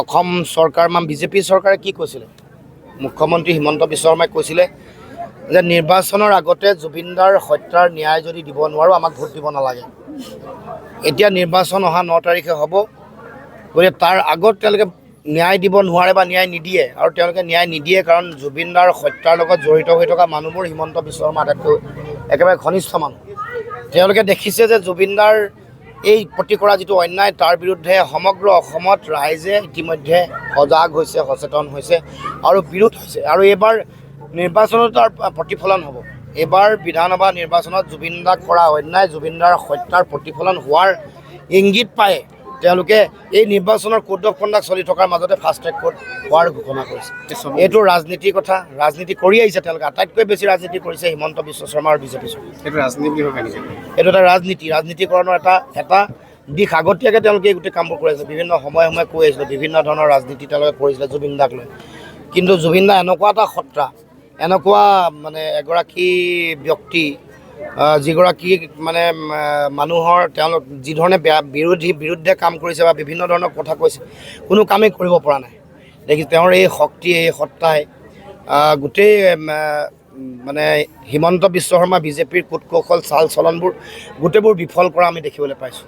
অসম চৰকাৰ বিজেপি চৰকাৰে কি কৈছিলে মুখ্যমন্ত্ৰী হিমন্ত বিশ্ব শৰ্মাই কৈছিলে যে নিৰ্বাচনৰ আগতে জুবিনদাৰ হত্যাৰ ন্যায় যদি দিব নোৱাৰোঁ আমাক ভোট দিব নালাগে। এতিয়া নিৰ্বাচন অহা 9 তাৰিখে হ'ব, গতিকে তাৰ আগত তেওঁলোকে ন্যায় দিব নোৱাৰে বা ন্যায় নিদিয়ে, আৰু তেওঁলোকে ন্যায় নিদিয়ে কাৰণ জুবিনদাৰ হত্যাৰ লগত জড়িত হৈ থকা মানুহবোৰ হিমন্ত বিশ্ব শৰ্মা আটাইতকৈ একেবাৰে ঘনিষ্ঠ মানুহ। তেওঁলোকে দেখিছে যে জুবিনদাৰ এই প্ৰতি কৰা যিটো অন্যায় তাৰ বিৰুদ্ধে সমগ্ৰ অসমত ৰাইজে ইতিমধ্যে সজাগ হৈছে, সচেতন হৈছে আৰু বিৰোধ হৈছে, আৰু এইবাৰ নিৰ্বাচনত তাৰ প্ৰতিফলন হ'ব। এইবাৰ বিধানসভা নিৰ্বাচনত জুবিনদাক কৰা অন্যায়, জুবিনদাৰ হত্যাৰ প্ৰতিফলন হোৱাৰ ইংগিত পায় তেওঁলোকে এই নিৰ্বাচনৰ কোড অফ কণ্ডাক্ট চলি থকাৰ মাজতে ফাষ্ট ট্ৰেক কোৰ্ট হোৱাৰ ঘোষণা কৰিছে। এইটো ৰাজনীতিৰ কথা, ৰাজনীতি কৰি আহিছে তেওঁলোকে। আটাইতকৈ বেছি ৰাজনীতি কৰিছে হিমন্ত বিশ্ব শৰ্মা আৰু বিজেপি চৰকাৰ। এইটো ৰাজনীতি বুলি ভাবে নেকি? এইটো এটা ৰাজনীতিকৰণৰ এটা দিশ আগতীয়াকৈ তেওঁলোকে এই গোটেই কামবোৰ কৰি আছে। বিভিন্ন সময়ে কৈ আহিছিলে, বিভিন্ন ধৰণৰ ৰাজনীতি তেওঁলোকে কৰিছিলে জুবিনদাক লৈ। কিন্তু জুবিনদা এনেকুৱা এটা সত্তা, এনেকুৱা মানে এগৰাকী ব্যক্তি, যিগৰাকী মানে মানুহৰ তেওঁলোক যিধৰণে বিৰুদ্ধে কাম কৰিছে বা বিভিন্ন ধৰণৰ কথা কৈছে, কোনো কামেই কৰিব পৰা নাই। তেওঁৰ এই শক্তি, এই সত্তাই গোটেই মানে হিমন্ত বিশ্ব শৰ্মা বিজেপিৰ কূট কৌশল চাল চলনবোৰ গোটেইবোৰ বিফল কৰা আমি দেখিবলৈ পাইছোঁ।